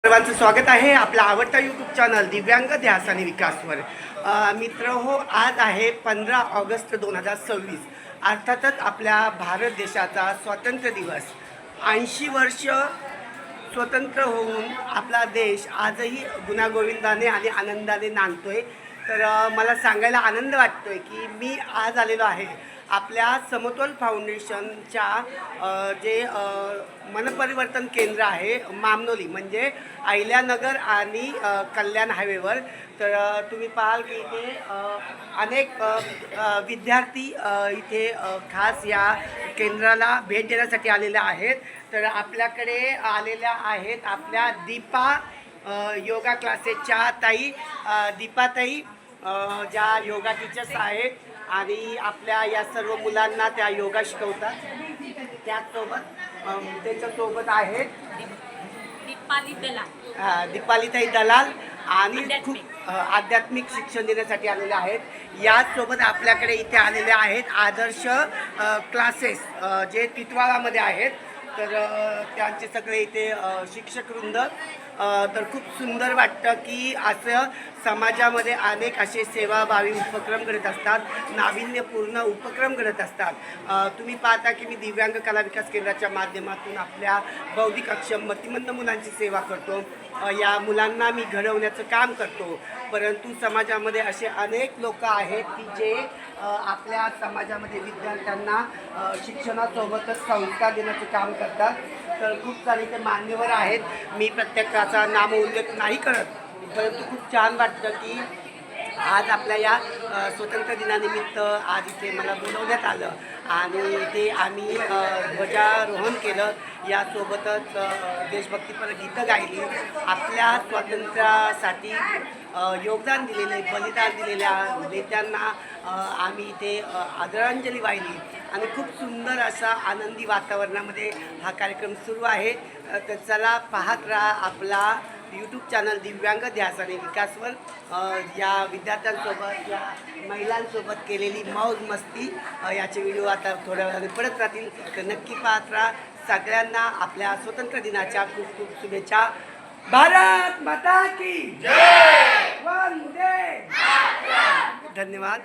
सर्वांचं स्वागत आहे आपला आवडता यूट्यूब चॅनल दिव्यांग ध्यास आणि विकासवर। मित्र हो, आज आहे 15 ऑगस्ट 2026। अर्थातच आपल्या भारत देशाचा स्वातंत्र्य दिवस। 80 वर्ष स्वतंत्र होऊन आपला देश आजही गुण्यागोविंदाने आणि आनंदाने नांदतोय। तर मला सांगायला आनंद वाटतोय की मी आज आलेलो आहे आपल्या समतोल फाउंडेशनच्या जे मनपरिवर्तन केंद्र आहे मामनोली, म्हणजे अहिल्यानगर आणि कल्याण हायवेवर। तर तुम्ही पाहाल की इथे अनेक विद्यार्थी इथे खास या केंद्राला भेट देण्यासाठी आलेले आहेत। तर आपल्याकडे आलेल्या आहेत आपल्या दीपा योगा क्लासेसच्या ताई, दीपाताई ज्या योगा टीचर्स आहेत आणि आपल्या या सर्व मुलांना त्या योगा शिकवतात। त्याचसोबत त्यांच्यासोबत आहेत दीपालीताई दलाल आणि खूप आध्यात्मिक शिक्षण देण्यासाठी आलेले आहेत। याचसोबत आपल्याकडे इथे आलेले आहेत आदर्श क्लासेस जे टिटवाळामध्ये आहेत। तर त्यांचे सगळे इथे शिक्षकवृंद। तर खूप सुंदर वाटतं की असं समाजामध्ये अनेक असे सेवाभावी उपक्रम घडत असतात, नाविन्यपूर्ण उपक्रम घडत असतात। तुम्ही पाहता की मी दिव्यांग कला विकास केंद्राच्या माध्यमातून आपल्या बौद्धिक अक्षम मतिमंद मुलांची सेवा करतो। या मुलांना मी घडवण्याचं काम करतो। परंतु समाजामध्ये असे अनेक लोक आहेत की जे आपल्या समाजामध्ये विद्यार्थ्यांना शिक्षणासोबतच संस्कार देण्याचं काम करतात। तर खूप सारे ते मान्यवर आहेत, मी प्रत्येकाचा नाम उल्लेख नाही करत, परंतु खूप छान वाटतं की आज आपल्या या स्वतंत्र दिनानिमित्त आज इथे मला बोलवण्यात आलं आणि इथे आम्ही ध्वजारोहण केलं। यासोबतच देशभक्तीपर गीतं गायली, आपल्या स्वातंत्र्यासाठी योगदान दिलेले बलिदान दिलेल्या नेत्यांना आम्ही इथे आदरांजली वाहिली आणि खूप सुंदर असा आनंदी वातावरणामध्ये हा कार्यक्रम सुरू आहे। तर चला पाहत राहा आपला यूट्यूब चॅनल दिव्यांग ध्यास आणि विकासवर। या विद्यार्थ्यांसोबत या महिलांसोबत केलेली मौज मस्ती याचे व्हिडिओ आता थोड्या वेळाने पडत राहतील, तर नक्की पाहत राहा। सगळ्यांना आपल्या स्वतंत्र दिनाच्या खूप खूप शुभेच्छा। भारत माता की जय, वंदे, धन्यवाद।